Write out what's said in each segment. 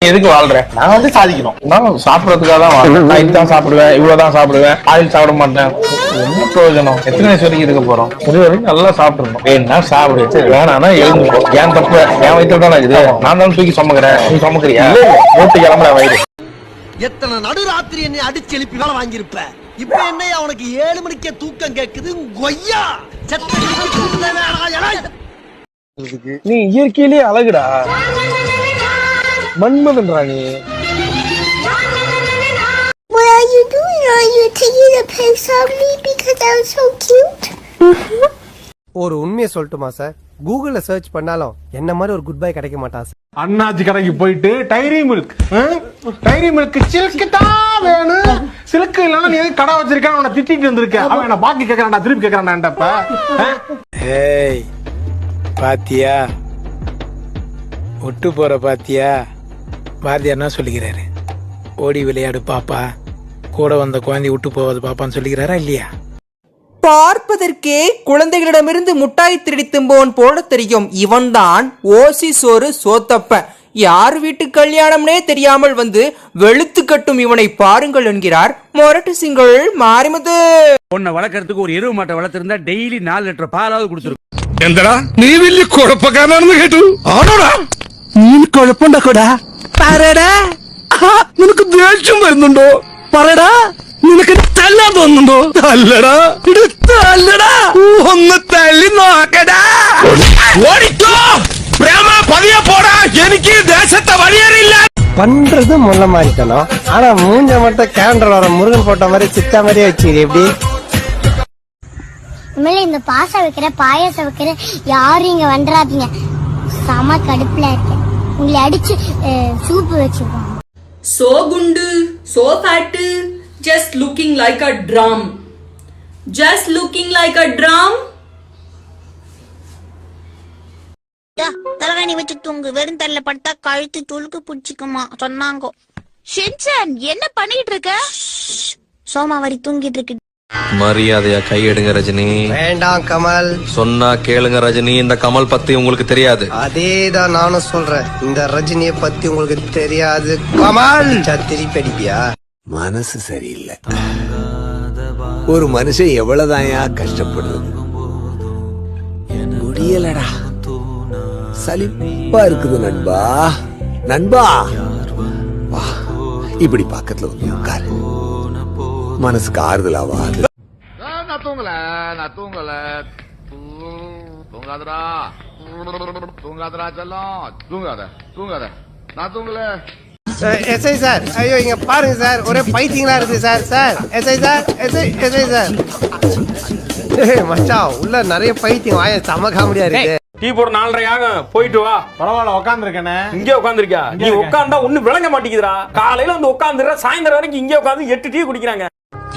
எதுக்கு வாழ்றேன்? நான் வந்து சாதிக்கணும். நான் சாப்பிடறதுக்காக தான் வாழ்றேன். நைட் தான் சாப்பிடுவேன், இவ்வளவுதான் சாப்பிடுவேன், ஆயில் சாப்பிட மாட்டேன். என்ன பிரயோஜனம்? எத்தனை வயசு வரைக்கும் இருக்க போறோம்? ஒரு வரைக்கும் நல்லா சாப்பிடணும். வேணா சாப்பிடு, வேணானா எழுந்து. ஏன் தப்பு? என் வயிற்று தானே இது. நான் தான் தூக்கி சுமக்கிறேன், நீ சுமக்கிறியா? மூட்டு கிளம்புற வயிறு. எத்தனை நடுராத்திரி என்னை அடிச்சு எழுப்பி வேலை வாங்கியிருப்ப. இப்ப என்ன அவனுக்கு 7 மணிக்கே தூக்கம் கேக்குது. கொய்யா நீ இயற்கையிலேயே அழகுடா, மன்மதன்றா நீ. What are you doing? Are you taking a pic of me because I'm so cute? ஒரு உண்மையை சொல்லட்டுமா சார், கூகுள்ல சர்ச் பண்ணாலும் என்ன மாதிரி ஒரு குட் பை கிடைக்க மாட்டா சார். அண்ணாச்சி கடைக்கு போயிட்டு டைரி மில்க் சில்க்கு தான் வேணும், சில்க்கு இல்லைன்னா நீ கடை வச்சிருக்கான் அவனை திட்டிட்டு வந்திருக்க. அவன் என்ன பாக்கி கேட்கறான்டா, திருப்பி கேட்கறான்டா. ஏய் பாத்தியா, ஒட்டு போற பாத்தியா? பாரதியார் என்ன சொல்லிக்கிறாரு? ஓடி விளையாடு பாப்பா, கூட வந்த குழந்தை விட்டு போவது பாப்பான்னு சொல்லிக்கிறாரா இல்லையா? பார்ப்பதற்கே குழந்தைகளிடமிருந்து முட்டாய் திருடி திம்போன் போல தெரியும் இவன்தான் ஓசி சோறு சோத்தப்பன். யார் வீட்டு கல்யாணம்னே தெரியாமல் வந்து வெளுத்து கட்டும் இவனை பாருங்கள் என்கிறார் மொரட்டு சிங்கள் மாரிமுத்து. பொண்ணை வளர்க்கறதுக்கு ஒரு எருவு மாட்டை வளர்த்திருந்தா டெய்லி 4 லிட்டர் பாலாவது கொடுத்துருக்கும். എന്തടാ നീ വലിയ കുഴപ്പക്കാരനാണെന്ന് കേട്ടു. ആണോടാ? നീ കുഴപ്പമുണ്ടാ കൂടാ? പറയടാ. നിനക്ക് ദേഷ്യം വരുന്നുണ്ടോ? പറയടാ. നിനക്ക് തല്ലാൻ തോന്നുന്നുണ്ടോ? തല്ലടാ, തല്ലടാ, ഒന്ന് തല്ലി നോക്കടാ. ഓടിക്കോ പ്രേമ, പതിയെ പോടാ, എനിക്ക് ദേശത്തെ വഴിയേറിയില്ല. பண்றது முள்ள மாதிரிக்கணும், ஆனா மூஞ்ச மட்டும் கேலண்டர் வர முருகன் போட்ட மாதிரி சித்தா மாதிரியே வச்சுது. எப்படி உண்மையில இந்த பாசம் வைக்கிற பாயாசம் வைக்கிற யாரும் இங்க வந்துடாதீங்க. செம கடுப்புல இருக்கேன். உங்களை அடிச்சு சூப்பு வச்சிருக்கோம். So gundu, so fat, just looking like a drum. Just looking like a drum. தலைகாணி வச்சு தூங்கு, வெறும் தள்ள படுத்தா கழுத்து துளுக்கு பிடிச்சிக்குமா சொன்னாங்க. ஷின்சான் என்ன பண்ணிட்டு இருக்க? சோமாவரி தூங்கிட்டு இருக்கு. மரியாதையா கையெடுங்க ரஜினி. வேண்டாம் கமல். சொன்னா கேளுங்க ரஜினி, இந்த கமல் பத்தி உங்களுக்கு தெரியாது. அதேதான் நானும் சொல்றேன், இந்த ரஜினிய பத்தி உங்களுக்கு தெரியாது. கமல் திருப்பி அடிப்பியா? மனசு சரியில்லை. ஒரு மனுஷன் எவ்வளவுதான் கஷ்டப்படுறது, முடியலடா. சலிப்பா இருக்குது நண்பா. நண்பா வா, இப்படி பக்கத்துல வந்து உட்காரு, மனசுக்கு ஆறுதலாவாது. நான் தூங்கல தூங்காதடா, தூங்காதடா செல்லம், தூங்காத, நான் தூங்கல. எஸ்ஐ சார், ஐயோ இங்க பாருங்க சார், ஒரே பைத்தியங்களா இருக்கு sir. Sir SI sir, SI sir. மச்சான் உள்ள நிறைய பைத்தியம், வாய செம காமெடியா இருக்கு. டீ போட 4:30 ஆகும், போயிட்டு வா. பரவாயில்ல, உட்காந்துருக்கேனே. இங்கே உட்காந்துருக்கா? நீ உட்காந்தா ஒண்ணு விளங்க மாட்டேங்குதுடா. காலையில வந்து உட்காந்துற, சாயந்தரம் வரைக்கும் இங்கே உட்காந்து 8 டீ குடிக்கிறாங்க.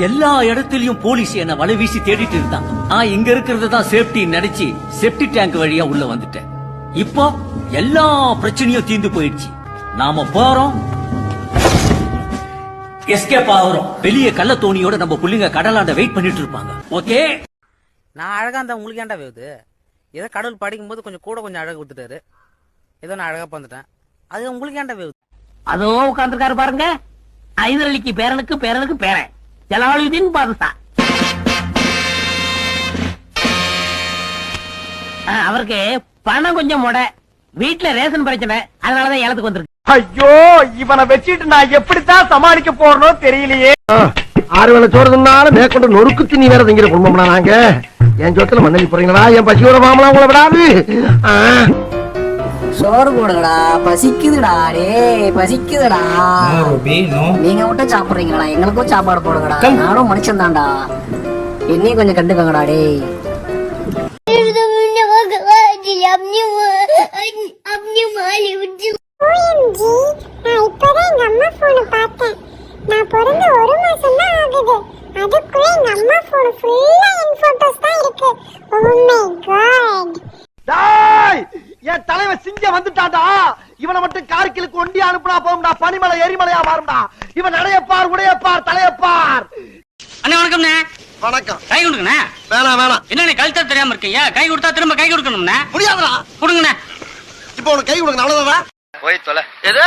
எல்லா இடத்துலயும் போலீஸ் என்ன வலை வீசி தேடிட்டு இருந்தான். நான் இங்க இருக்கிறது தான் சேஃப்டி நினைச்சு செப்டி டேங்க் வழியா உள்ள வந்துட்டேன். இப்போ எல்லா பிரச்சனையும் தீர்ந்து போயிடுச்சு. நாம போறோம், எஸ்கேப் ஆகிறோம். வெளியே கள்ள தோணியோட நம்ம புள்ளிங்க கடலாண்ட வெயிட் பண்ணிட்டு இருப்பாங்க. ஓகே, நான் அழகா இருந்தா உங்களுக்கு ஏன்டா வேவுது? ஏதோ கடவுள் படிக்கும் போது கொஞ்சம் அழகு கொடுத்துட்டாரு, ஏதோ நான் அழகா வந்துட்டேன், அது உங்களுக்கு ஏன்டா வேவுது? அதோ உட்கார்ந்துருக்காரு பாருங்க, ஐதரளிக்கு பேரனுக்கு பேரன் ஜலாலுதீன் பாதுஷா. அவருக்கு பணம் கொஞ்சம் முட, வீட்டுல ரேஷன் பிரச்சனை, அதனாலதான் ஏலத்துக்கு வந்திருக்கு. ஐயோ, இவனை வச்சுட்டு நான் எப்படித்தான் சமாளிக்க போறனோ தெரியலையே. 6 வேளை சோறு தின்னாலும் மேற்கொண்டு நொறுக்கு திணி வேற திங்கிற குடும்பம்னா நாங்க. என் சொத்துல மண்ணலி போறீங்களா? என் பசியோட மாமலாம் உங்களை விடாது. சோறு போடுங்கடா, பசிக்குதுடா. டேய் பசிக்குதுடா. நீங்க மட்டும் சாப்பிடுறீங்களா? எங்களுக்கும் சாப்பாடு போடுங்கடா. நானும் மனுஷன் தான்டா, என்னையும் கொஞ்சம் கண்டுக்கங்கடா. டேய் நான் பிறந்த 1 மாசம் தான் ஆகுது, அதுக்குள்ள எங்க அம்மா போன் ஃபுல்லா என் போட்டோஸ் தான் இருக்கு. Oh my god. டேய், என் தலைவன் சிங்கம் வந்துட்டான்டா. இவனை மட்டும் கார்கிலுக்கு ஒண்டி அனுப்புனா போகும்டா, பனிமலை எரிமலையா மாறும்டா. இவன் நடையப்பார், உடையப்பார், தலையப்பார். அண்ணே வணக்கம்ண்ணே. வணக்கம். கை கொடுங்கண்ணே. வேணாம். என்ன கல்ச்சர் தெரியாம இருக்கீங்க? கை கொடுத்தா திரும்ப கை கொடுக்கணும்ண்ணே. முடியாதுடா. கொடுங்கண்ணே. இப்போ உனக்கு கை கொடுங்க, அவ்வளவுதான். போய் தொலை. எது